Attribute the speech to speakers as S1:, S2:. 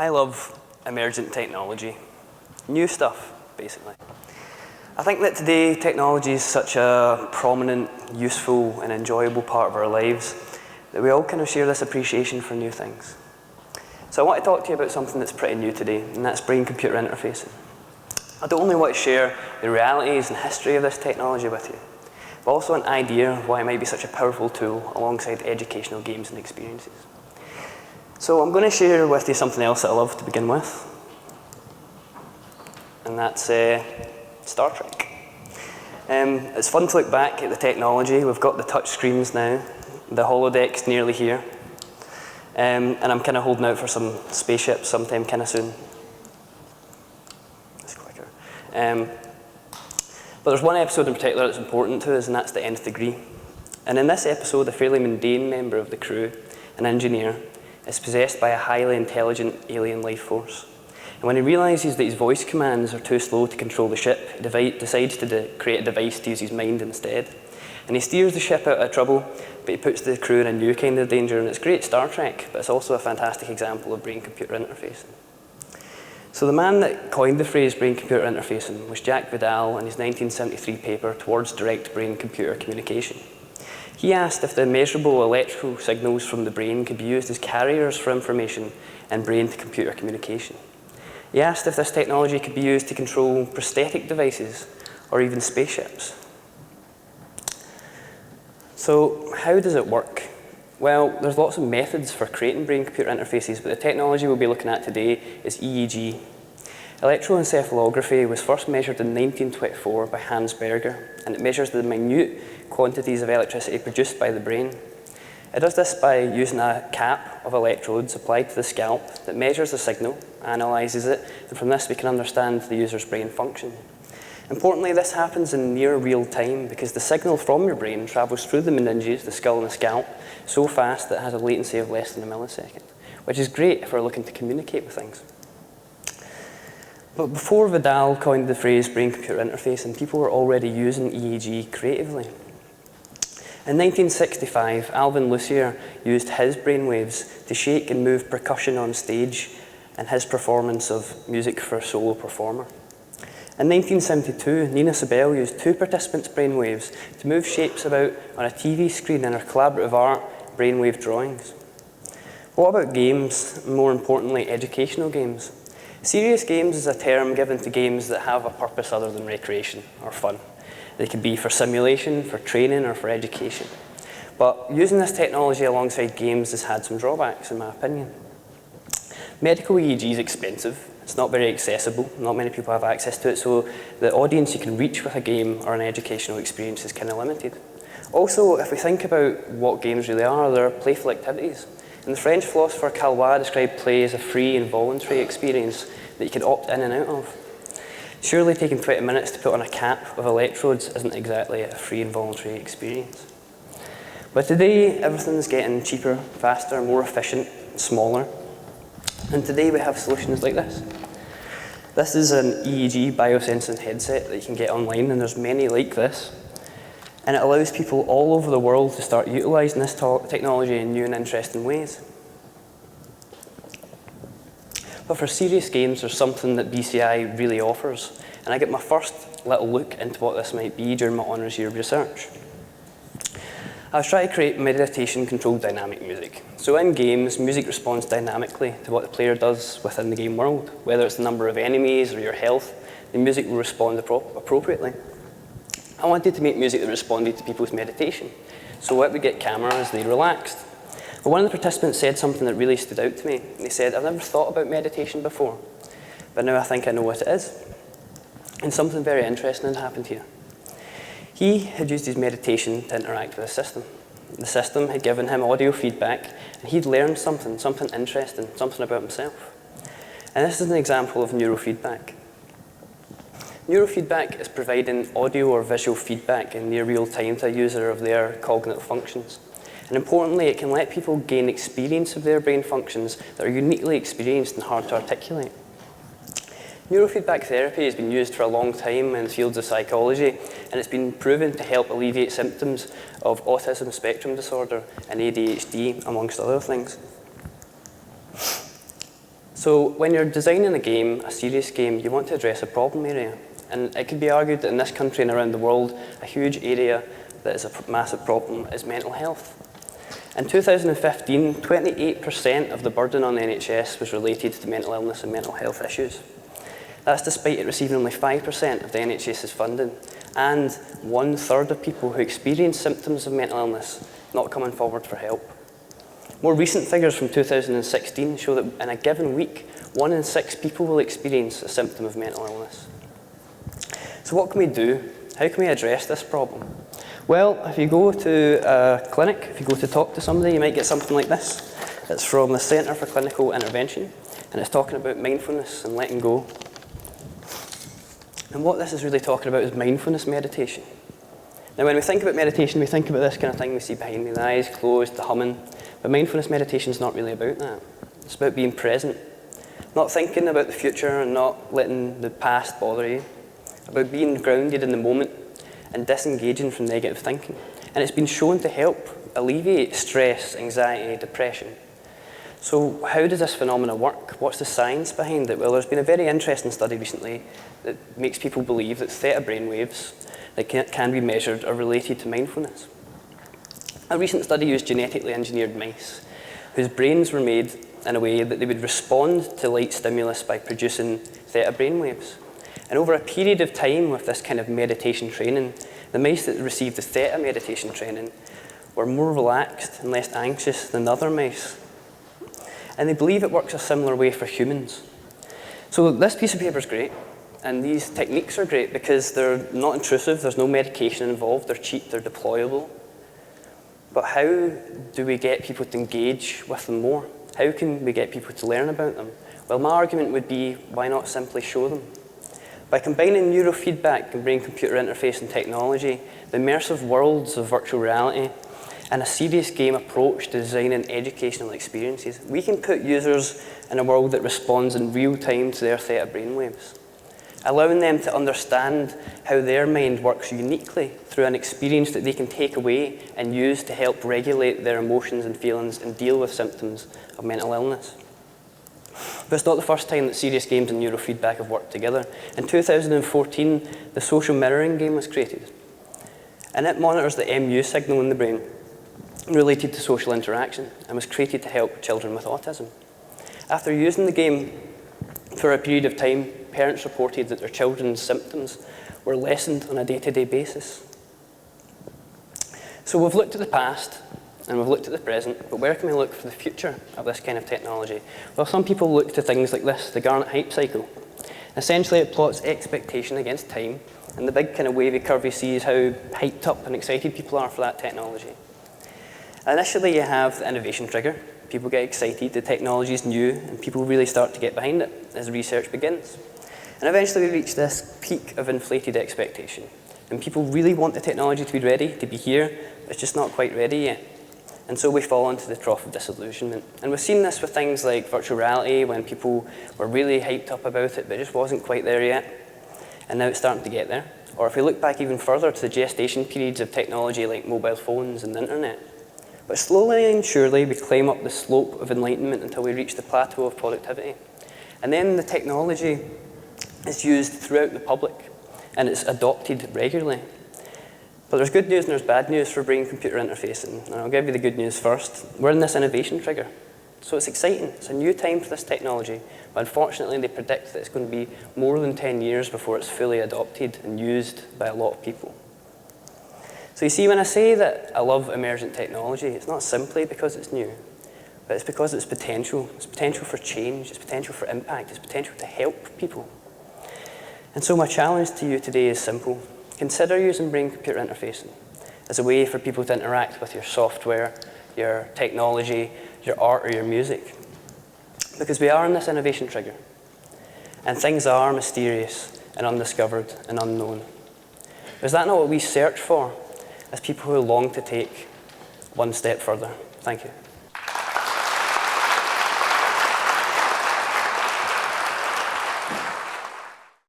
S1: I love emergent technology, new stuff, basically. I think that today technology is such a prominent, useful, and enjoyable part of our lives that we all kind of share this appreciation for new things. So I want to talk to you about something that's pretty new today, and that's brain-computer interfacing. I don't only want to share the realities and history of this technology with you, but also an idea of why it might be such a powerful tool alongside educational games and experiences. So I'm going to share with you something else that I love to begin with, and that's Star Trek. It's fun to look back at the technology. We've got the touch screens now, the holodeck's nearly here, and I'm kind of holding out for some spaceships sometime kind of soon. This clicker. But there's one episode in particular that's important to us, and that's the Nth Degree. And in this episode, a fairly mundane member of the crew, an engineer, is possessed by a highly intelligent alien life force. And when he realizes that his voice commands are too slow to control the ship, he decides to create a device to use his mind instead. And he steers the ship out of trouble, but he puts the crew in a new kind of danger. And it's great Star Trek, but it's also a fantastic example of brain-computer interfacing. So the man that coined the phrase brain-computer interfacing was Jacque Vidal in his 1973 paper Towards Direct Brain-Computer Communication. He asked if the measurable electrical signals from the brain could be used as carriers for information in brain-to-computer communication. He asked if this technology could be used to control prosthetic devices or even spaceships. So how does it work? Well, there's lots of methods for creating brain-computer interfaces, but the technology we'll be looking at today is EEG. Electroencephalography was first measured in 1924 by Hans Berger, and it measures the minute quantities of electricity produced by the brain. It does this by using a cap of electrodes applied to the scalp that measures the signal, analyzes it, and from this we can understand the user's brain function. Importantly, this happens in near real time because the signal from your brain travels through the meninges, the skull and the scalp, so fast that it has a latency of less than a millisecond, which is great if we're looking to communicate with things. But before Vidal coined the phrase brain-computer interfacing, people were already using EEG creatively. In 1965, Alvin Lucier used his brainwaves to shake and move percussion on stage in his performance of Music for a Solo Performer. In 1972, Nina Sobell used two participants' brainwaves to move shapes about on a TV screen in her collaborative art, brainwave drawings. What about games, more importantly, educational games? Serious games is a term given to games that have a purpose other than recreation or fun. They can be for simulation, for training, or for education. But using this technology alongside games has had some drawbacks, in my opinion. Medical EEG is expensive. It's not very accessible. Not many people have access to it, so the audience you can reach with a game or an educational experience is kind of limited. Also, if we think about what games really are, they're playful activities. And the French philosopher Calois described play as a free and voluntary experience that you can opt in and out of. Surely taking 20 minutes to put on a cap of electrodes isn't exactly a free and voluntary experience. But today, everything's getting cheaper, faster, more efficient, smaller. And today we have solutions like this. This is an EEG biosensing headset that you can get online, and there's many like this. And it allows people all over the world to start utilising this technology in new and interesting ways. But for serious games, there's something that BCI really offers. And I get my first little look into what this might be during my honours year research. I was trying to create meditation-controlled dynamic music. So in games, music responds dynamically to what the player does within the game world. Whether it's the number of enemies or your health, the music will respond appropriately. I wanted to make music that responded to people's meditation. So what would get camera as they relaxed. But one of the participants said something that really stood out to me. They said, "I've never thought about meditation before, but now I think I know what it is." And something very interesting had happened here. He had used his meditation to interact with a system. The system had given him audio feedback, and he'd learned something interesting, something about himself. And this is an example of neurofeedback. Neurofeedback is providing audio or visual feedback in near real time to a user of their cognitive functions. And importantly, it can let people gain experience of their brain functions that are uniquely experienced and hard to articulate. Neurofeedback therapy has been used for a long time in the fields of psychology, and it's been proven to help alleviate symptoms of autism spectrum disorder and ADHD, amongst other things. So when you're designing a game, a serious game, you want to address a problem area. And it could be argued that in this country and around the world, a huge area that is a massive problem is mental health. In 2015, 28% of the burden on the NHS was related to mental illness and mental health issues. That's despite it receiving only 5% of the NHS's funding, and 1/3 of people who experience symptoms of mental illness not coming forward for help. More recent figures from 2016 show that in a given week, 1 in 6 people will experience a symptom of mental illness. So what can we do? How can we address this problem? Well, if you go to a clinic, if you go to talk to somebody, you might get something like this. It's from the Centre for Clinical Intervention, and it's talking about mindfulness and letting go. And what this is really talking about is mindfulness meditation. Now, when we think about meditation, we think about this kind of thing we see behind me, the eyes closed, the humming. But mindfulness meditation is not really about that. It's about being present, not thinking about the future and not letting the past bother you, about being grounded in the moment and disengaging from negative thinking. And it's been shown to help alleviate stress, anxiety, depression. So how does this phenomena work? What's the science behind it? Well, there's been a very interesting study recently that makes people believe that theta brainwaves that can be measured are related to mindfulness. A recent study used genetically engineered mice whose brains were made in a way that they would respond to light stimulus by producing theta brainwaves. And over a period of time with this kind of meditation training, the mice that received the theta meditation training were more relaxed and less anxious than other mice. And they believe it works a similar way for humans. So this piece of paper is great, and these techniques are great because they're not intrusive, there's no medication involved, they're cheap, they're deployable. But how do we get people to engage with them more? How can we get people to learn about them? Well, my argument would be, why not simply show them? By combining neurofeedback and brain-computer interface and technology, the immersive worlds of virtual reality, and a serious game approach to designing educational experiences, we can put users in a world that responds in real time to their theta brainwaves, allowing them to understand how their mind works uniquely through an experience that they can take away and use to help regulate their emotions and feelings and deal with symptoms of mental illness. But it's not the first time that serious games and neurofeedback have worked together. In 2014, the social mirroring game was created, and it monitors the MU signal in the brain related to social interaction and was created to help children with autism. After using the game for a period of time, parents reported that their children's symptoms were lessened on a day-to-day basis. So we've looked at the past and we've looked at the present, but where can we look for the future of this kind of technology? Well, some people look to things like this, the Garnett hype cycle. Essentially, it plots expectation against time, and the big kind of wavy curve you see is how hyped up and excited people are for that technology. Initially, you have the innovation trigger. People get excited, the technology is new, and people really start to get behind it as research begins. And eventually we reach this peak of inflated expectation. And people really want the technology to be ready, to be here, but it's just not quite ready yet. And so we fall into the trough of disillusionment. And we've seen this with things like virtual reality, when people were really hyped up about it, but it just wasn't quite there yet. And now it's starting to get there. Or if we look back even further to the gestation periods of technology like mobile phones and the internet. But slowly and surely we climb up the slope of enlightenment until we reach the plateau of productivity. And then the technology is used throughout the public, and it's adopted regularly. But there's good news and there's bad news for brain-computer interfacing, and I'll give you the good news first. We're in this innovation trigger, so it's exciting. It's a new time for this technology, but unfortunately they predict that it's going to be more than 10 years before it's fully adopted and used by a lot of people. So you see, when I say that I love emergent technology, it's not simply because it's new, but it's because it's potential. It's potential for change, it's potential for impact, it's potential to help people. And so my challenge to you today is simple. Consider using brain-computer interfacing as a way for people to interact with your software, your technology, your art, or your music. Because we are in this innovation trigger, and things are mysterious and undiscovered and unknown. Is that not what we search for as people who long to take one step further? Thank you.